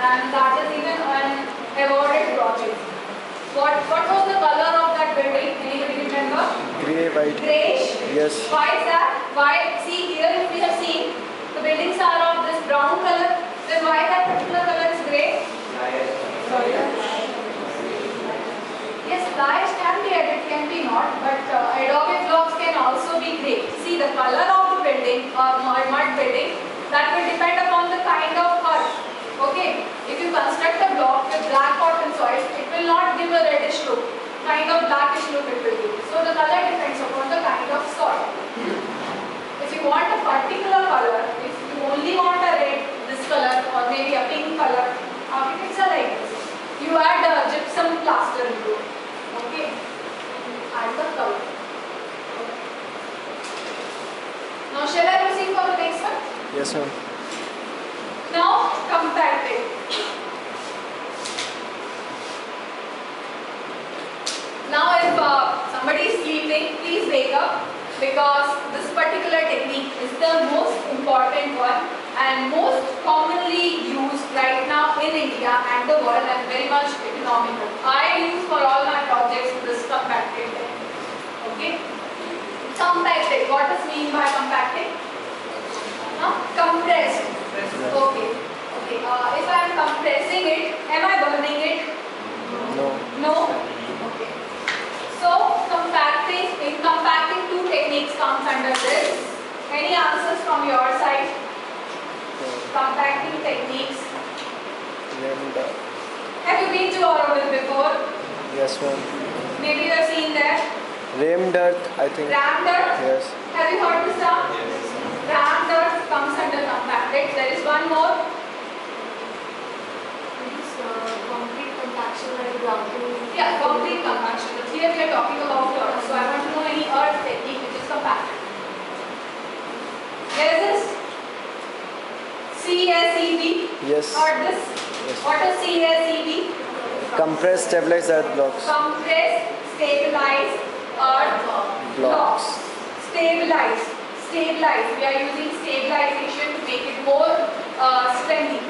and that is even an awarded project. What was the color of that building? Anybody remember? Grey, white. Greyish. Yes. Why is that? Why? See here, if we have seen the buildings are of this brown color, then why that particular color is grey? Sorry. Yes, flash can be added, can be not, but adobe blocks can also be grey. See, the color of the building or mud building, that will depend upon the kind of mud. Okay, if you construct a block with black cotton soil, it will not give a reddish look, kind of blackish look it will give. So the color depends upon the kind of soil. If you want a particular color, if you only want a red, this color, or maybe a pink color, architects are like this. You add a gypsum plaster into it. Okay, add the color. Now shall I proceed for the next one? Yes, ma'am. Now compacting. Now if somebody is sleeping, please wake up, because this particular technique is the most important one and most commonly used right now in India and the world, and very much economical. I use for all my projects this compacting technique. Okay. Compacting. What does mean by compacting? Compressed. Okay. Okay. If I am compressing it, am I burning it? No. No. Okay. So in compacting, two techniques comes under this. Any answers from your side? Compacting techniques. Have you been to Auroville before? Yes, ma'am. Maybe you have seen that. Rammed earth, I think. Rammed earth? Yes. Have you heard this term? Yes. Rammed earth comes under compacted. There is one more. Concrete compaction like grouting. Yeah, concrete compaction. But here we are talking about earth. So I want to know any earth technique which is compacted. There is this CSEB. Yes. Or this. Yes. What is CSEB? Compressed stabilized earth blocks. Compressed stabilized earth blocks. Stabilized. Stabilized. We are using stabilization to make it more strengthy.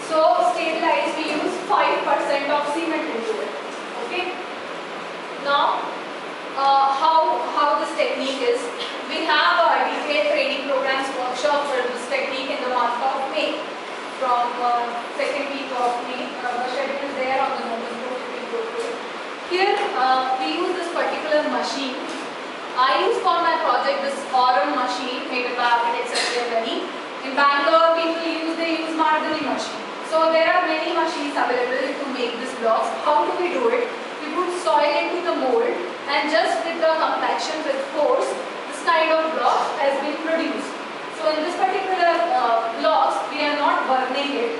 So stabilized, we use 5% of cement into it. Okay. Now, how this technique is? We have a detailed training programs workshop for this technique in the month of May. From second week of May, the schedule is there on the notice board. You can go through it. Here, we use this particular machine. I use for my project this Aurum machine made by architects at Delhi. In Bangalore, they use Margari machine. So there are many machines available to make these blocks. How do we do it? We put soil into the mold, and just with the compaction with force, this kind of block has been produced. So in this particular blocks, we are not burning it.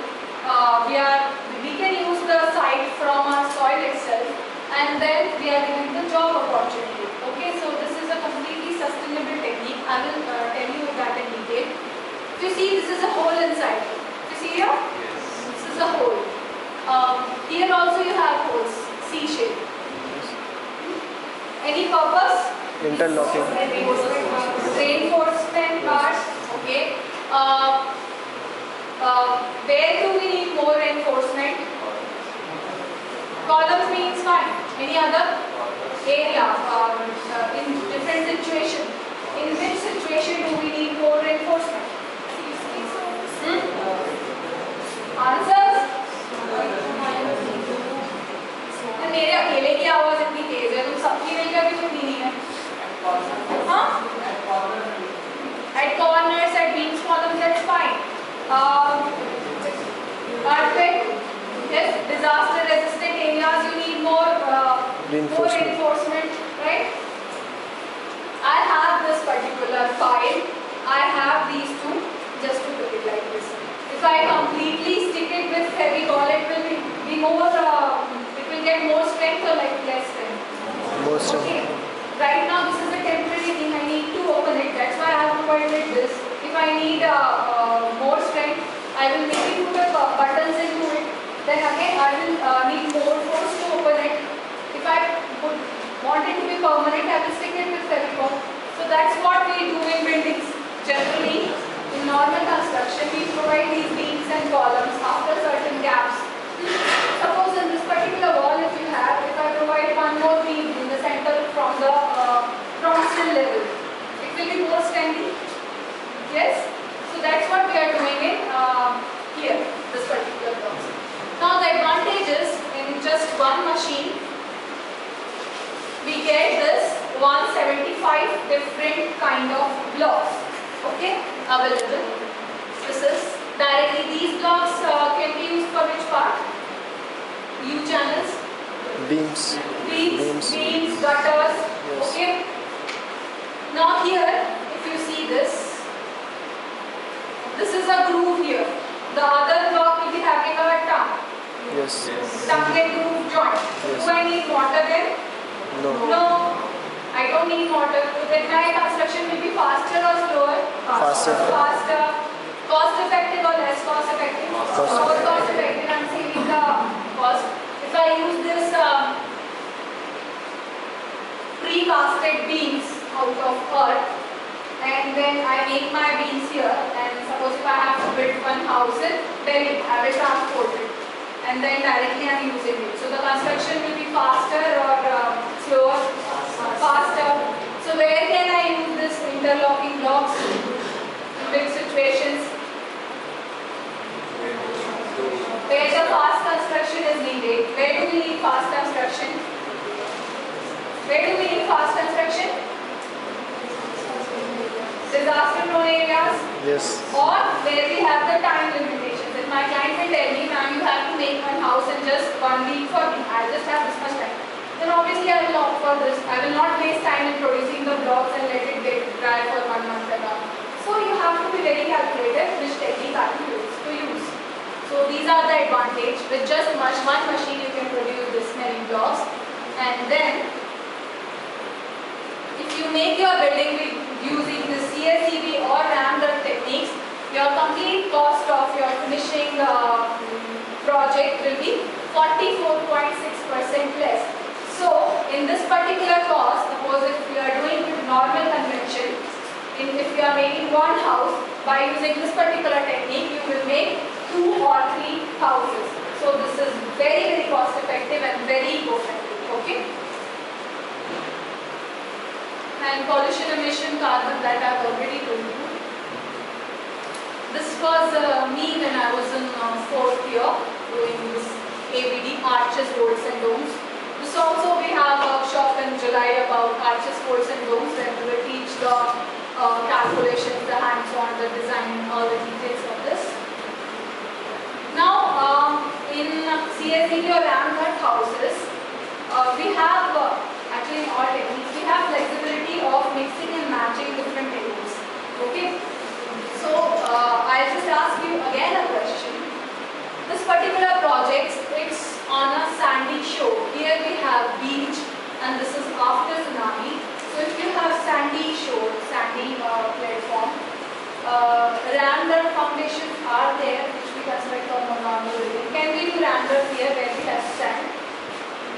We can use the site from our soil itself, and then we are giving the job opportunity. Okay, so this is a completely sustainable technique. I will tell you that in detail. If you see, this is a hole inside. You see here? Yes. This is a hole. Here also you have holes, C shape. Any purpose? Interlocking. Reinforcement part. Okay. Where do we need more reinforcement? Columns means fine. Any other area in different situation? In which situation do we need more reinforcement? Answers? मेरे अकेले की आवाज इतनी तेज है, तुम सबकी मिलकर भी सुननी नहीं है। हाँ? At corners, at beams, columns, that's fine. Earthquake, yes. Disaster-resistant areas, you need more reinforcement, right? I have this particular file. I have these two, just to put it like this. If I completely stick it with Fevicol, it will be more. It will get more strength or like less strength. More strength. Okay. Right now, this is a temporary thing. I need to open it. That's why I have provided this. If I need more strength, I will maybe put buttons into it. Then again, I will need more force to open it. If I want it to be permanent, I will stick it with Fevicol. So that's what we do in buildings. Generally, in normal construction, we provide these beams and columns after certain gaps. just one machine, we get this 175 different kind of blocks, okay, available. This is directly, these blocks can be used for which part? U channels, Beams. beams, gutters, Yes. okay. Now here, if you see this is a groove here. The other block will be having a tongue. Yes. Tongue and groove joint. Yes. Do I need mortar then? No. No, I don't need mortar. Then my construction will be faster or slower? Faster. Faster. Cost effective or less cost effective? More cost effective. I'm saving the cost. If I use this pre-casted beams out of earth, and then I make my beams here, and suppose if I have to build one house in Delhi, I will transport it, and then directly I am using it. So the construction will be faster or slower? Faster. So where can I use this interlocking blocks in which situations? Where the fast construction is needed. Where do we need fast construction? Where do we need fast construction? Disaster prone areas? Yes. Or where we have the time limitations. If my client will tell me, ma'am, you have to make one house in just 1 week for me, I just have this much time, then obviously I will opt for this. I will not waste time in producing the blocks and let it get dry for 1 month and all. So you have to be very calculative which technique are to use. So these are the advantage. With just one machine you can produce this many blocks, and then if you make your building with using the CSEB or RAM-DURT techniques, your complete cost of your finishing project will be 44.6% less. So in this particular cost, suppose if you are doing with normal convention, if you are making one house, by using this particular technique, you will make 2 or 3 houses. So this is very cost effective and very eco-friendly. Okay. And pollution emission carbon, that I have already told you. This was me when I was in 4th year doing this ABD, arches, bolts and domes. This also we have a workshop in July about arches, bolts and domes, where we will teach the calculations, the hands-on, the design, all the details of this. Now in CSEB or RAM-DURT houses, we have actually in all techniques, we have flexibility of mixing and matching different techniques. Okay. So I'll just ask you again a question. This particular project, it's on a sandy shore. Here we have beach, and this is after tsunami. So if you have sandy shore, sandy platform, RAM-DURT foundations are there which we construct on a normal building. Can we do RAM-DURT here where we have sand?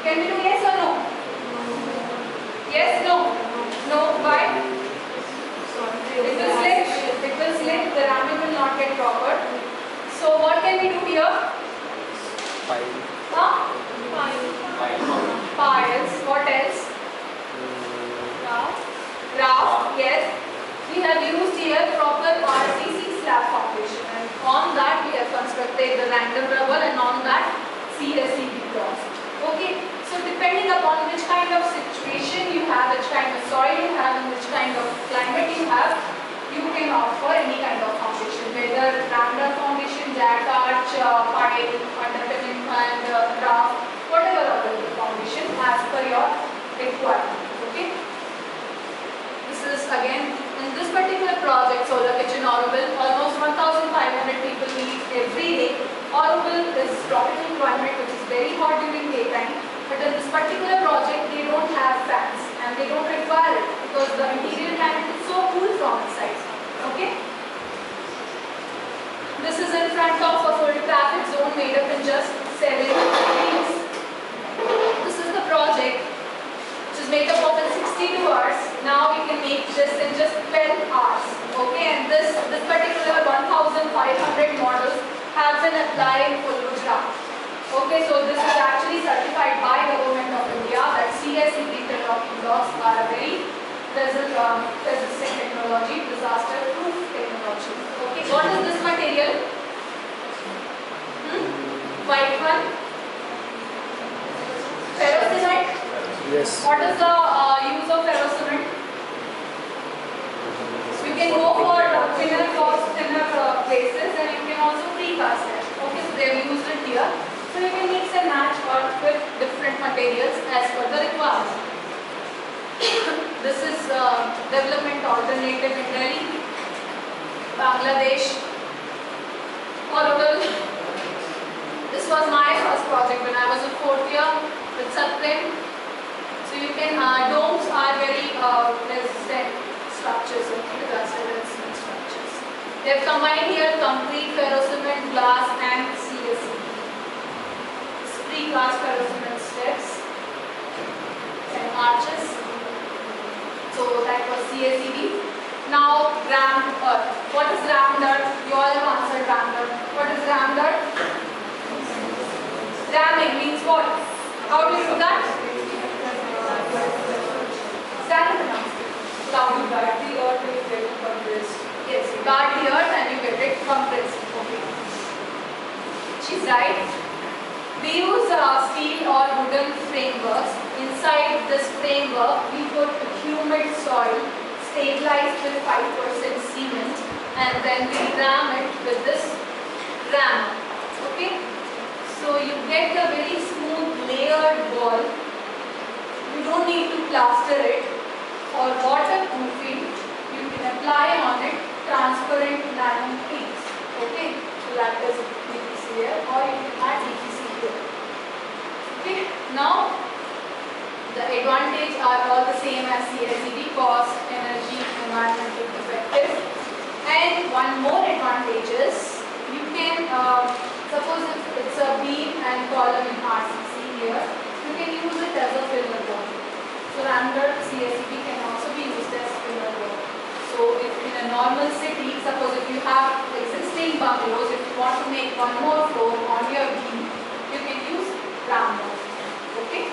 Can we do yes or no? Yes, no? No, why? It will slip, the ramming will not get proper. So what can we do here? Pile. Huh? Piles. What else? Raft, yes. We have used here proper RCC slab foundation, and on that we have constructed the random rubble, and on that CSEB blocks. Okay, so depending upon which kind of situation you have, which kind of soil you have, and which kind of climate you have, you can opt for any kind of foundation, whether RAM-DURT foundation, jack arch, pile, underpinning and raft, whatever available foundation as per your requirement. Okay. This is again in this particular project, Solar Kitchen Auroville, almost 1,500 people meet every day. Auroville is tropical climate, which is very hot during daytime, but in this particular project they don't have fans and they don't require it because the interior climate is so cool from inside. Okay. This is in front of a full traffic zone made up in just 7 trees. This is the project which is made up of in 62 hours. Now we can make this in just 12 hours. Okay, and this particular 1,500 models have been applied for Gujarat. Okay, so this is actually certified by Government of India that CSEB interlocking blocks are a very resistant technology, disaster-proof technology. Okay, what is this material? White one. Yes. What is the use of ferro cement? You can go for thinner places, and you can also precast it. Okay, so they have used it here. So you can mix and match or with different materials as per the requirement. This is development alternative in Delhi, Bangladesh, Horrible. This was my first project when I was in 4th year with Satprem. So you can, domes are very resistant structures, disaster resistant structures. They have combined here concrete, ferro cement, glass and CSCB. Precast ferro cement steps and arches. So that was CSCB. Now rammed earth. What is rammed earth? You all have answered rammed earth. What is rammed earth? Ramming means what? How do you do that? Stand up. Now you guard the earth and you get it compressed. Yes, you guard the earth and you get it compressed. Okay. She's right. We use steel or wooden frameworks. Inside this framework, we put humid soil stabilized with 5% cement, and then we ram it with this ram. Okay. So you get a very smooth layered wall. You don't need to plaster it. For waterproofing, you can apply on it transparent nylon sheets. Okay, so that is DPC here, or you can add DPC here. Okay, now the advantages are all the same as CSCB: cost, energy, environmental effective. And one more advantage is you can suppose if it's a beam and column in RCC here, you can use it as a filler wall. So rammed CSCB can also be used as filler wall. So if in a normal city, suppose if you have existing bungalows, if you want to make one more floor on your beam, you can use rammed. Okay.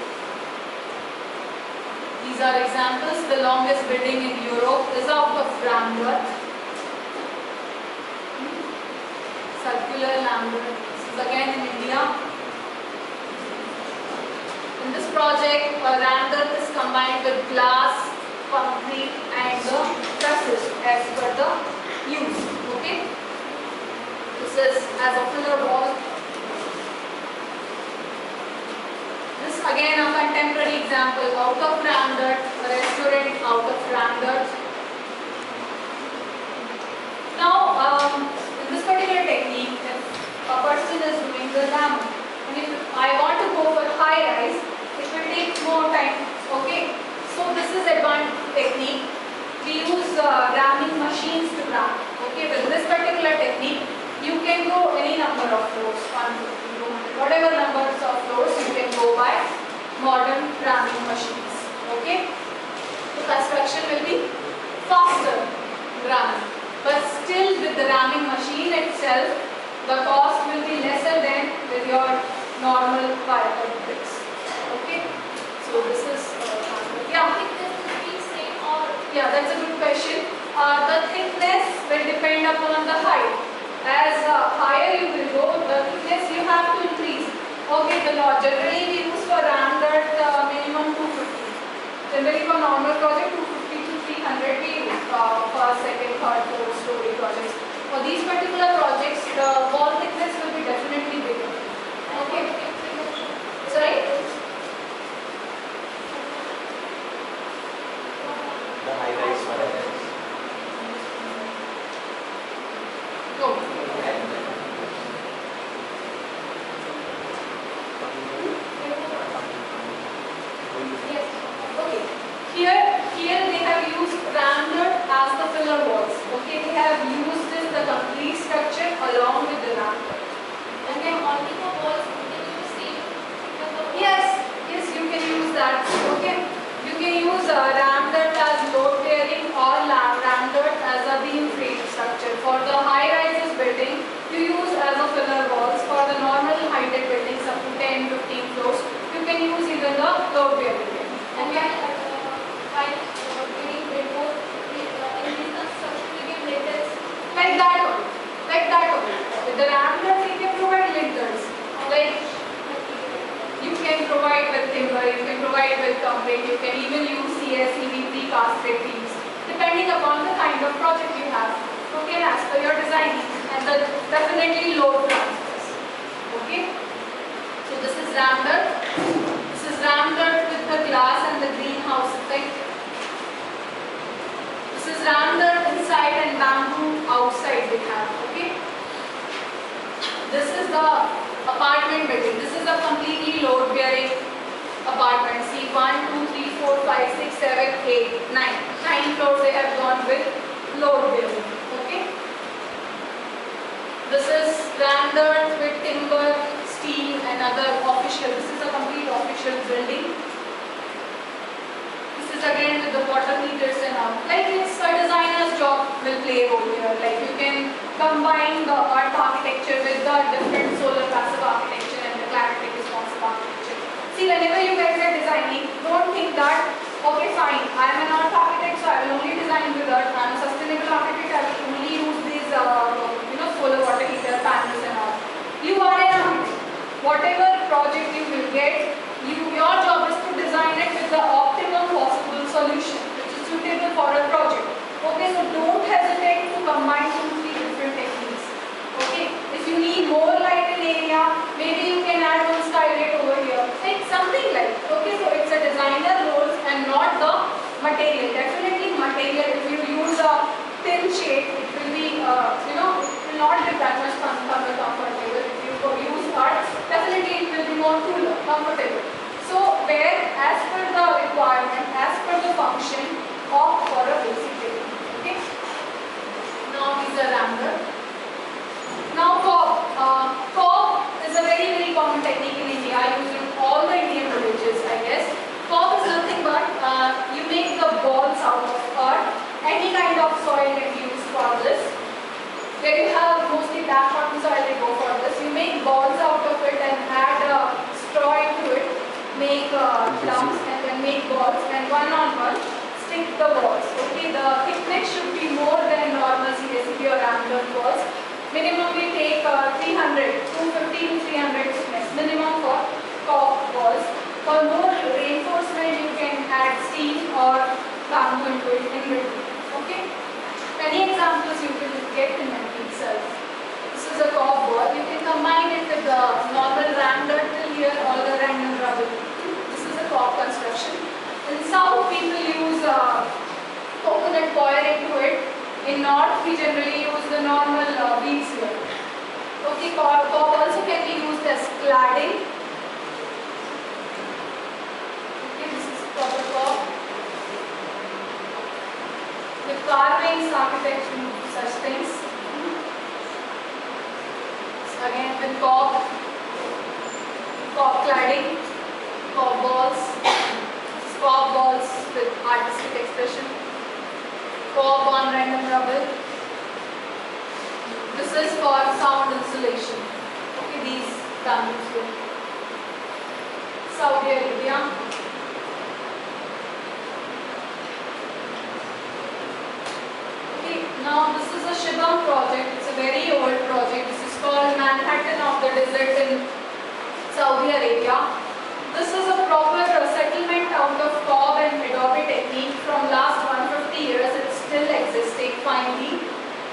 These are examples. The longest building in Europe is out of rammed earth. Circular rammed earth. This is again in India. In this project, rammed earth is combined with glass, concrete and the trusses as per the use. Okay. This is as a filler wall. This again a contemporary example out of rammed earth, a restaurant out of rammed earth. Now, in this particular technique, if a person is doing the ramming, and if I want to go for high rise, it will take more time. Okay, so this is advanced technique. We use ramming machines to ram. Okay, with this particular technique, you can go any number of floors, 150, 200, whatever numbers of floors you can go by modern ramming machines. Okay, the construction will be faster ramming, but still with the ramming machine itself, the cost will be lesser than with your normal wire bricks. Okay, so this is yeah. Yeah, that's a good question. The thickness will depend upon the height. As higher you will go, the thickness you have to increase. Okay, the law generally we use for rammed earth minimum 250. Generally for normal project 250 to 300 we use for second, third, fourth story projects. For these particular projects, the wall thickness will be definitely bigger. Okay. Sorry? The high rise for it. Go. Yes. Okay. Here they have used rammed earth as the filler walls. Okay, they have used the complete structure along with the rammed earth. Okay. Only for walls, you can use steel. Yes, you can use that. Okay. You can use rammed earth as load bearing or rammed earth as a beam frame structure. For the high rises building, you use as a filler walls. For the normal heighted buildings up to 10, 15 floors, you can use even the load bearing. And while getting report, in this construction, we get letters. Like that one. With the rammed earth, you can provide lintels. with timber, you can provide with concrete, you can even use CSEV precast beams, depending upon the kind of project you have. Okay, as per your design, and the definitely load transfers. Okay, so this is rammed earth. This is rammed earth with the glass and the greenhouse effect. This is rammed earth inside and bamboo outside we have. Okay, this is the apartment building. This is a completely load bearing apartment. See, 1, 2, 3, 4, 5, 6, 7, 8, 9. 9 floors they have gone with load bearing. Okay. This is rammed earth with timber, steel and other official. This is a complete official building. This is again with the water meters and all. Like it's a designer's job will play a role here. Like you can combine the earth architecture with the different solar passive architecture and the climatic responsive architecture. See, whenever you guys are designing, don't think that, okay fine, I am an earth architect so I will only design with earth. I am a sustainable architect, I will only use these solar water heater panels and all. You are an architect. Whatever project you will get, your job is to design it with the optimum possible solution which is suitable for a project. Okay, so don't hesitate to combine 2-3 different techniques. Okay, if you need more light in area, maybe you can add one skylight over here. Like something like, okay, so it's a designer role and not the material. Definitely material, if you use a thin shade, it will be, it will not give that much comfortable. If you use earth, definitely it will be more cooler, comfortable. So where as per the requirement, as per the function, opt for a basic technique. Okay. Now these are rammed. Now cob. Cob is a very common technique in India, used in all the Indian villages, I guess. Cob is nothing but you make the balls out of earth. Any kind of soil can be used for this. Where you have mostly black cotton soil, they go for this. You make balls out of it and add straw into it. Make lumps and then make balls and one on one stick the balls. Okay, the thickness should be more than normal CSCP or rammed balls. Minimum we take 250 to 300 thickness minimum for cob balls. For more reinforcement, you can add steel or bamboo into it in between. Okay, many examples you will get in MANIT itself. This is a cob ball. You can combine it with the normal rammed earth till here or the random rubble. This is a cob construction. In south, people use coconut coir into it. In north, we generally use the normal beads here. Okay, cob also can be used as cladding. Okay, this is proper cob. With carvings, architecture, such things. Again with cob cladding, cob balls with artistic expression, cob on random rubble. This is for sound insulation. Okay, these bamboos here. Saudi Arabia. Okay, now this is a Shubha project. It's a very old project. This is called Manhattan of the Desert in Saudi Arabia. This is a proper settlement out of cob and adobe technique from last 150 years. It's still existing finally.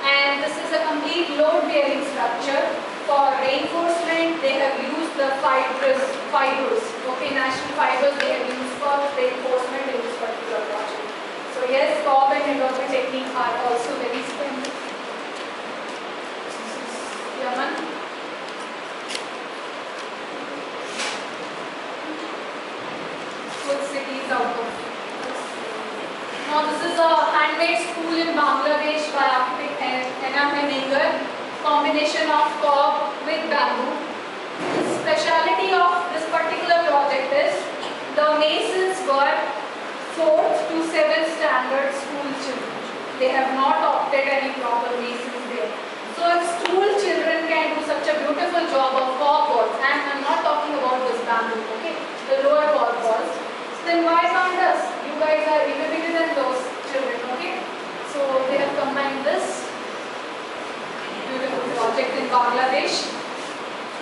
And this is a complete load bearing structure. For reinforcement, they have used the fibers. Okay, national fibers they have used for reinforcement in this particular project. So yes, cob and adobe technique are also very splendid. Yaman. Good cities out of this. Now this is a handmade school in Bangladesh by architect Enam. Combination of cob with bamboo. The speciality of this particular project is the masons were 4th to 7th standard school children. They have not opted any proper masons there. So if school children can do such a beautiful job of cob balls, and I'm not talking about this bamboo, okay, the lower cob balls, then why can't us? You guys are even bigger than those children, okay? So they have combined this beautiful project in Bangladesh,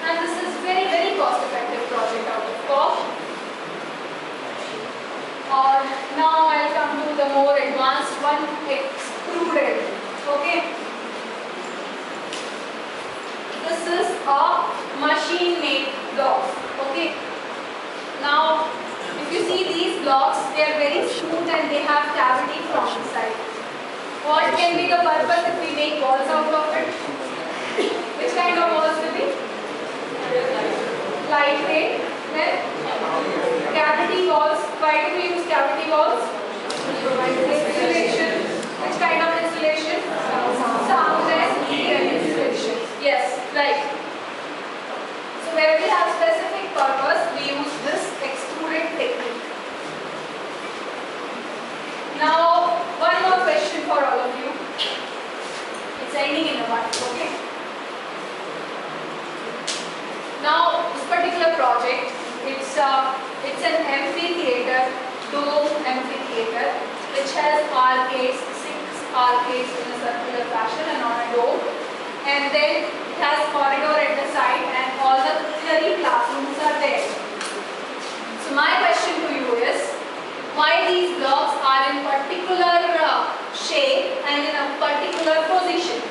and this is very cost effective project out of cob. one extruded. Okay. This is a machine-made blocks. Okay. Now, if you see these blocks, they are very smooth and they have cavity from inside. What can be the purpose if we make walls out of it? Which kind of walls will be? Lightweight. Then cavity walls. Why do we use cavity walls? Insulation. Which kind of insulation? Sound and heat insulation. Yes, right. So where we have specific purpose, we use this extruded technique. Now, one more question for all of you. It's ending in a while, okay? Now, this particular project, it's an amphitheater, dome amphitheater, which has arcades, 6 arcades in a circular fashion and on a dome. And then it has corridor at the side and all the theory classrooms are there. So my question to you is, why these blocks are in particular shape and in a particular position?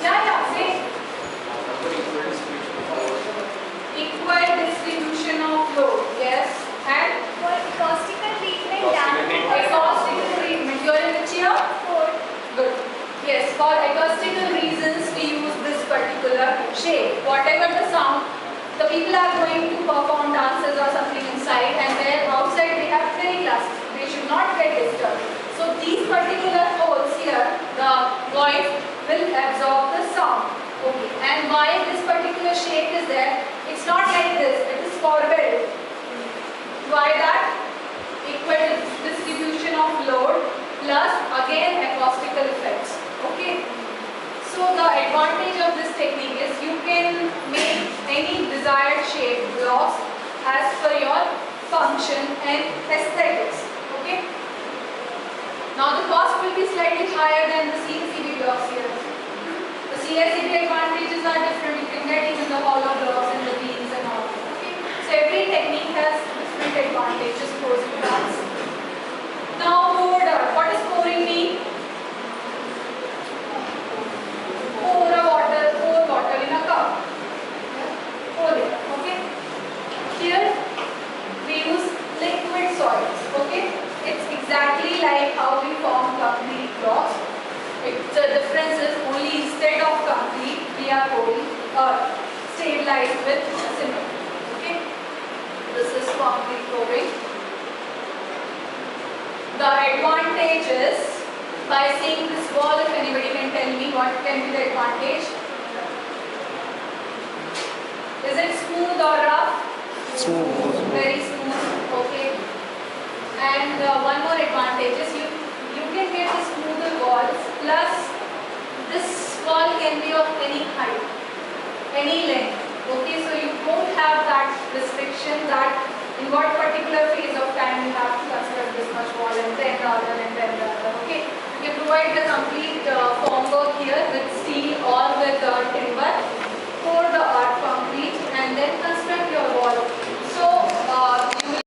Yeah, say. Equal distribution of load, yes. And For acoustical treatment, acoustical treatment. You are in which year? Good. Yes, for acoustical reasons we use this particular shape. Whatever the sound, the people are going to perform dances or something inside, and then outside they have theory classes. They should not get disturbed. So these particular holes here, the voice will absorb the sound. Okay. And why this particular shape is there? It's not like this. It is forward. Why that? Equal distribution of load plus again acoustical effects. Okay. So the advantage of this technique is you can make any desired shape blocks as per your function and aesthetics. Okay. Now the cost will be slightly higher than the CSCB blocks here. The CSCB advantages are different. You can get even the hollow blocks and the beams and all. Okay. So every technique has different advantages, pros and cons. Now border. What does pouring mean? Pour water in a cup. Pour it. Okay. Here we use liquid soils. Okay. It's exactly like how we form concrete blocks. The difference is only instead of concrete, we are pouring stabilized with cement. Okay. This is concrete pouring. The advantage is, by seeing this wall, if anybody can tell me what can be the advantage? Is it smooth or rough? Smooth. Very smooth. Okay. And one more advantage is you can get the smoother walls, plus this wall can be of any height, any length. Okay, so you don't have that restriction that in what particular phase of time you have to construct this much wall and then the other and then the other. Okay, you can provide the complete formwork here with steel